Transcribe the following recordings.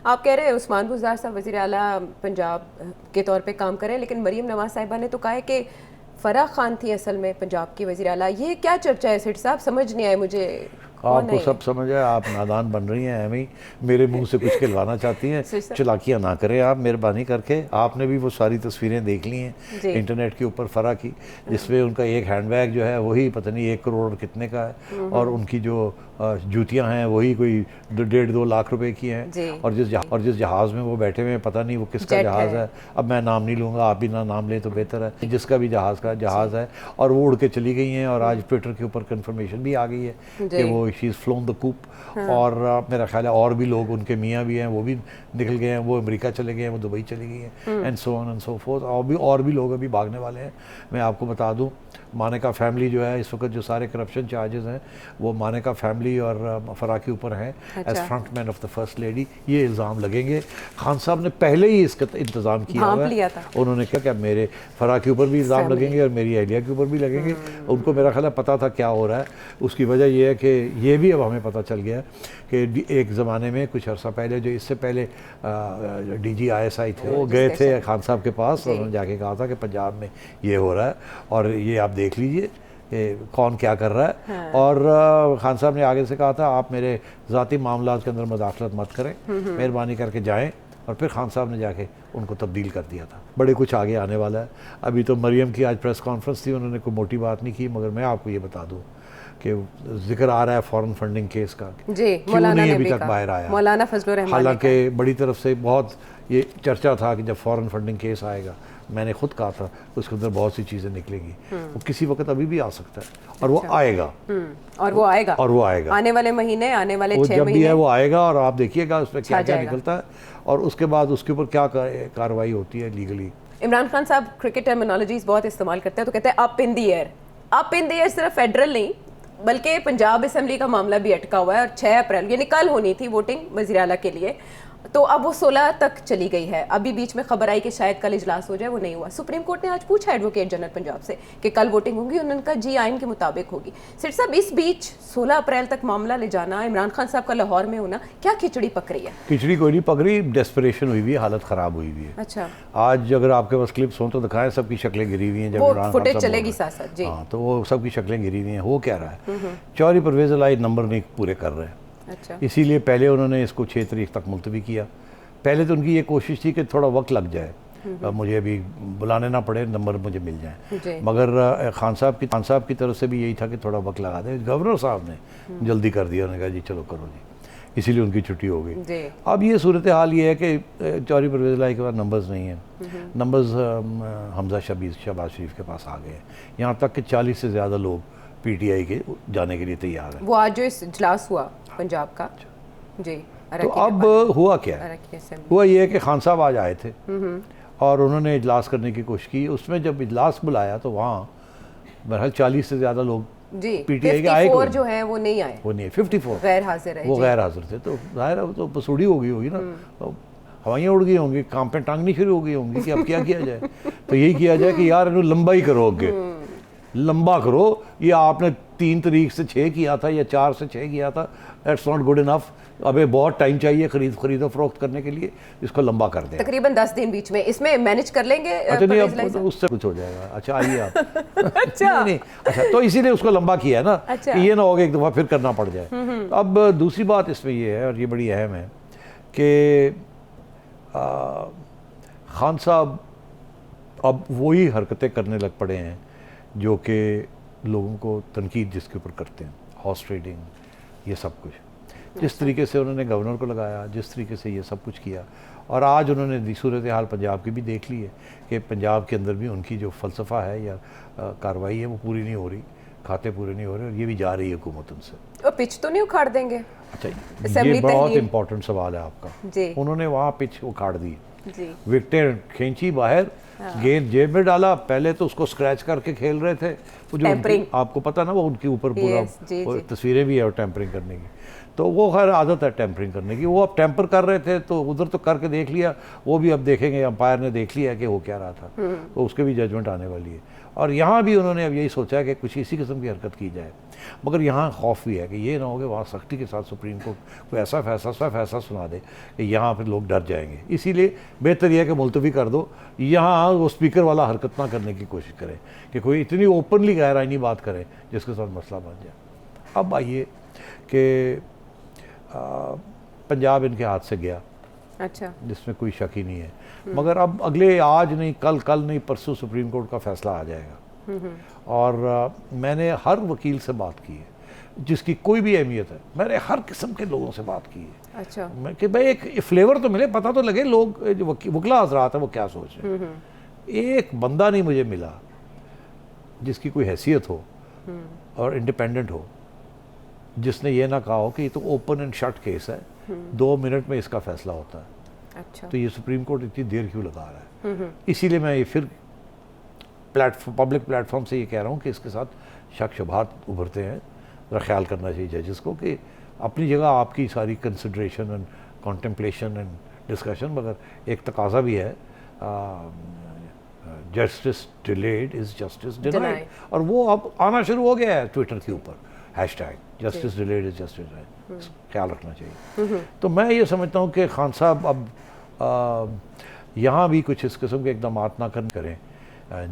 आप कह रहे हैं उस्मान बुज़दार साहब वज़ीर आला पंजाब के तौर पे काम करें, लेकिन मरीम नवाज साहिबा ने तो कहा है कि फराह खान थी असल में पंजाब की वज़ीर आला। ये क्या चर्चा है सेठ साहब, समझ नहीं आए मुझे। आपको सब समझ है, आप नादान बन रही हैं, एम ही मेरे मुंह से कुछ खिलवाना चाहती हैं। चलाकियाँ ना करें आप, मेहरबानी करके। आपने भी वो सारी तस्वीरें देख ली हैं इंटरनेट के ऊपर फराह की, जिसमें उनका एक हैंडबैग जो है वही पता नहीं 1 करोड़ कितने का है, और उनकी जो जूतियाँ हैं वही कोई 1.5-2 लाख रुपए की हैं, और जिस जहाज़ में वो बैठे हुए हैं पता नहीं वो किसका जहाज़ है। अब मैं नाम नहीं लूँगा, आप भी ना नाम लें तो बेहतर है। जिसका भी जहाज़ है, और वो उड़ के चली गई हैं, और आज ट्विटर के ऊपर कन्फर्मेशन भी आ गई है कि वो she is flown the coop. और मेरा ख्याल है और भी लोग, उनके मियाँ भी हैं, वो भी निकल गए हैं, वो अमेरिका चले गए हैं, वो दुबई चली गई हैं, and so on and so fourth. और भी लोग अभी भागने वाले हैं। मैं आपको बता दूं, मानेका फैमिली जो है इस वक्त जो सारे करप्शन चार्जेस हैं वो मानेका फैमिली और फराह के ऊपर हैं as front man of the first lady. ये इल्ज़ाम लगेंगे। खान साहब ने पहले ही इसका इंतज़ाम किया हुआ है। उन्होंने कहा कि मेरे फराह के ऊपर भी इल्ज़ाम लगेंगे और मेरी अहलिया के ऊपर भी लगेंगे। उनको मेरा ख्याल है पता था क्या हो रहा है। उसकी वजह यह है कि ये भी अब हमें पता चल गया कि एक ज़माने में कुछ अर्सा पहले, जो इससे पहले DGISI थे, वो गए थे खान साहब के पास, और उन्होंने जाके कहा था कि पंजाब में ये हो रहा है और ये आप देख लीजिए कि कौन क्या कर रहा है। और खान साहब ने आगे से कहा था आप मेरे ज़ाती मामलात के अंदर मुदाखलत मत करें, मेहरबानी करके जाएं। और फिर खान साहब ने जाके उनको तब्दील कर दिया था। बड़े कुछ आगे आने वाला है। अभी तो मरियम की आज प्रेस कॉन्फ्रेंस थी, उन्होंने कोई मोटी बात नहीं की, मगर मैं आपको ये बता दूँ कि जिक्र आ रहा है फॉरेन फंडिंग केस का, जी, क्यों नहीं अभी तक बाहर आया। मौलाना फजलुर रहमान, हालांकि बड़ी तरफ से बहुत ये चर्चा था कि जब फॉरेन फंडिंग केस आएगा, मैंने खुद कहा था उसके अंदर बहुत सी चीज़ें निकलेंगी, वो किसी वक्त अभी भी आ सकता है, और वो आएगा, और वो आएगा आने वाले महीने, आने वाले 6 जब महीने भी है वो आएगा, और आप देखिएगा उसमें क्या क्या निकलता है, और उसके बाद उसके ऊपर क्या कार्रवाई होती है लीगली। इमरान खान साहब क्रिकेट टर्मिनोलॉजीज बहुत इस्तेमाल करते हैं, तो कहते हैं up in the air. Up in the air सिर्फ फेडरल नहीं बल्कि पंजाब असेंबली का मामला भी अटका हुआ है, और 6 अप्रैल यानी कल होनी थी वोटिंग वज़ीर आला के लिए, तो अब वो 16 तक चली गई है। अभी बीच में खबर आई कि शायद कल इजलास हो जाए, वो नहीं हुआ। सुप्रीम कोर्ट ने आज पूछा एडवोकेट जनरल पंजाब से कि कल वोटिंग होगी, उन्होंने कहा जी आइन के मुताबिक होगी। सिर साहब, इस बीच 16 अप्रैल तक मामला ले जाना, इमरान खान साहब का लाहौर में होना, क्या खिचड़ी पक रही है? खिचड़ी कोई नहीं पक रही, डेस्परेशन हुई हुई है, हालत ख़राब हुई हुई है। अच्छा, आज अगर आपके पास क्लिप्स हों तो दिखाएं, सबकी शक्लें गिरी हुई हैं। जब वो फुटेज चलेगी साथ साथ जी। हाँ, तो वो सबकी शक्लें गिरी हुई हैं। हो क्या रहा है, चौधरी परवेज़ इलाही नंबर नहीं पूरे कर रहे हैं। अच्छा, इसीलिए पहले उन्होंने इसको 6 तारीख तक मुलतवी किया। पहले तो उनकी ये कोशिश थी कि थोड़ा वक्त लग जाए, मुझे अभी बुलाने ना पड़े, नंबर मुझे मिल जाए, मगर खान साहब की तरफ से भी यही था कि थोड़ा वक्त लगा दें। गवर्नर साहब ने जल्दी कर दिया, उन्होंने कहा जी चलो करो जी, इसीलिए उनकी छुट्टी हो गई। अब ये सूरत हाल ये है कि चौधरी परवेज़ इलाही के पास नंबर्स नहीं हैं। नंबर्स हमजा शहबाज शरीफ के पास आ गए हैं, यहाँ तक कि 40 से ज़्यादा लोग PTI के जाने के लिए तैयार हैं। वो आज जो इस इजलास हुआ पंजाब का जी, तो अब हुआ क्या है, हुआ ये है कि खान साहब आज आए थे और उन्होंने इजलास करने की कोशिश की। उसमें जब इजलास बुलाया तो वहाँ बहरहाल 40 से ज़्यादा लोग जी, PTI के आए, जो है वो नहीं आए, वो नहीं, 54 गैर हाजिर है, वो गैर हाजिर थे। तो जाहिर है वो तो पसूड़ी हो गई होगी ना, तो हवाइयाँ उड़ गई होंगी, काम पे टांगनी शुरू हो गई होंगी कि अब क्या किया जाए। तो यही किया जाए कि यार इन्हों लंबा ही करो, आगे लंबा करो। ये आपने 3 तारीख से 6 किया था या 4 से 6 किया था, दैट्स नॉट गुड इनफ। अबे बहुत टाइम चाहिए खरीदो फरोख्त करने के लिए, इसको लंबा कर दें। तकरीबन 10 दिन बीच में इसमें मैनेज कर लेंगे। अच्छा नहीं, अब उससे कुछ हो जाएगा। अच्छा आइए आप। अच्छा नहीं, अच्छा तो इसीलिए उसको लंबा किया है ना, अच्छा। कि ये ना हो कि एक दफ़ा फिर करना पड़ जाए। अब दूसरी बात इसमें ये है, और ये बड़ी अहम है, कि खान साहब अब वही हरकतें करने लग पड़े हैं जो कि लोगों को तनकीद जिसके ऊपर करते हैं, हॉर्स ट्रेडिंग, ये सब कुछ। जिस तरीके से उन्होंने गवर्नर को लगाया, जिस तरीके से ये सब कुछ किया, और आज उन्होंने सूरत हाल पंजाब की भी देख ली है कि पंजाब के अंदर भी उनकी जो फ़लसफ़ा है या कार्रवाई है वो पूरी नहीं हो रही, खाते पूरे नहीं हो रहे, और ये भी जा रही है हुकूमत उनसे। और पिच तो नहीं उखाड़ देंगे? अच्छा, ये बहुत इंपॉर्टेंट सवाल है आपका जी। उन्होंने वहाँ पिच उखाड़ दी, विकेटें खींची बाहर, गेंद जेब में डाला। पहले तो उसको स्क्रैच करके खेल रहे थे, वो जो आपको पता ना, वो उनके ऊपर पूरा तस्वीरें भी है और टेम्परिंग करने की। तो वो खैर आदत है टेम्परिंग करने की, वो अब टेम्पर कर रहे थे तो उधर तो करके देख लिया, वो भी अब देखेंगे, अंपायर ने देख लिया कि वो क्या रहा था, तो उसके भी जजमेंट आने वाली है। और यहाँ भी उन्होंने अब यही सोचा है कि कुछ इसी किस्म की हरकत की जाए, मगर यहाँ खौफ भी है कि ये ना हो कि वहाँ सख्ती के साथ सुप्रीम कोर्ट कोई ऐसा फैसला सुना दे कि यहाँ पर लोग डर जाएंगे। इसीलिए बेहतर यह है कि मुलतवी कर दो, यहाँ वो स्पीकर वाला हरकत ना करने की कोशिश करें कि कोई इतनी ओपनली गैर आईनी बात करे जिसके साथ मसला बन जाए। अब आइए कि पंजाब इनके हाथ से गया, अच्छा, जिसमें कोई शक ही नहीं है, मगर अब अगले आज नहीं कल नहीं परसों सुप्रीम कोर्ट का फैसला आ जाएगा। और मैंने हर वकील से बात की है जिसकी कोई भी अहमियत है, मैंने हर किस्म के लोगों से बात की है। अच्छा, मैं कि भाई एक फ्लेवर तो मिले, पता तो लगे लोग जो वकीला हजरात है वो क्या सोच रहे हैं। एक बंदा नहीं मुझे मिला जिसकी कोई हैसियत हो और इंडिपेंडेंट हो, जिसने ये ना कहा हो कि ये तो ओपन एंड शट केस है, 2 मिनट में इसका फैसला होता है। अच्छा, तो ये सुप्रीम कोर्ट इतनी देर क्यों लगा रहा है। इसीलिए मैं ये फिर पब्लिक प्लेटफॉर्म से ये कह रहा हूँ कि इसके साथ शक शुबहात उभरते हैं, ज़रा ख्याल करना चाहिए जजेस को कि अपनी जगह आपकी सारी consideration and contemplation and discussion, मगर एक तकाजा भी है, justice delayed is justice denied, और वो अब आना शुरू हो गया है ट्विटर के ऊपर, hashtag justice delayed is justice denied, ख्याल रखना चाहिए। तो मैं ये समझता हूँ कि खान साहब अब यहाँ भी कुछ इस किस्म के इकदाम ना करें,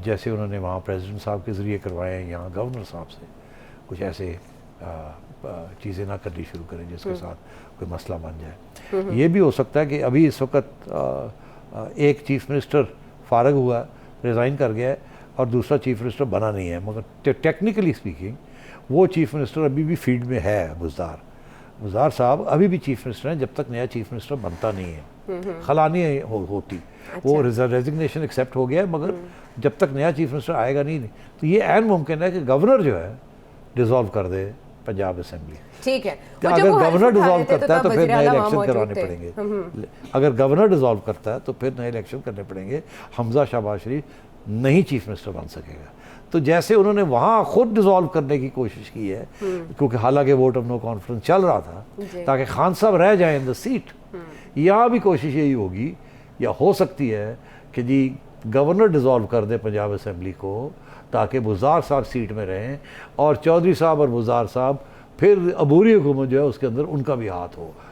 जैसे उन्होंने वहाँ प्रेसिडेंट साहब के ज़रिए करवाए हैं, यहाँ गवर्नर साहब से कुछ ऐसे चीज़ें ना करनी शुरू करें जिसके साथ कोई मसला बन जाए। ये भी हो सकता है कि अभी इस वक्त एक चीफ मिनिस्टर फारग हुआ, रिज़ाइन कर गया है, और दूसरा चीफ मिनिस्टर बना नहीं है, मगर टेक्निकली स्पीकिंग वो चीफ मिनिस्टर अभी भी फील्ड में है। बुज़दार साहब अभी भी चीफ मिनिस्टर हैं जब तक नया चीफ मिनिस्टर बनता नहीं है, खलानी होती। अच्छा। वो रेजिग्नेशन एक्सेप्ट हो गया है, मगर जब तक नया चीफ मिनिस्टर आएगा नहीं, तो ये ऐन मुमकिन है कि गवर्नर जो है डिसॉल्व कर दे पंजाब असेंबली। ठीक है, अगर गवर्नर डिसॉल्व करता है तो फिर नए इलेक्शन करवाने पड़ेंगे। अगर गवर्नर डिसॉल्व करता है तो फिर नए इलेक्शन करने पड़ेंगे। हमजा शहबाज शरीफ नहीं चीफ मिनिस्टर बन सकेगा। तो जैसे उन्होंने वहाँ खुद डिसॉल्व करने की कोशिश की है, क्योंकि हालांकि वोट ऑफ नो कॉन्फ्रेंस चल रहा था ताकि खान साहब रह जाएं इन द सीट, यहाँ भी कोशिश यही होगी या हो सकती है कि जी गवर्नर डिसॉल्व कर दे पंजाब असेंबली को, ताकि बुज़दार साहब सीट में रहें और चौधरी साहब और बुज़दार साहब फिर अबूरी हुकूमत जो है उसके अंदर उनका भी हाथ हो।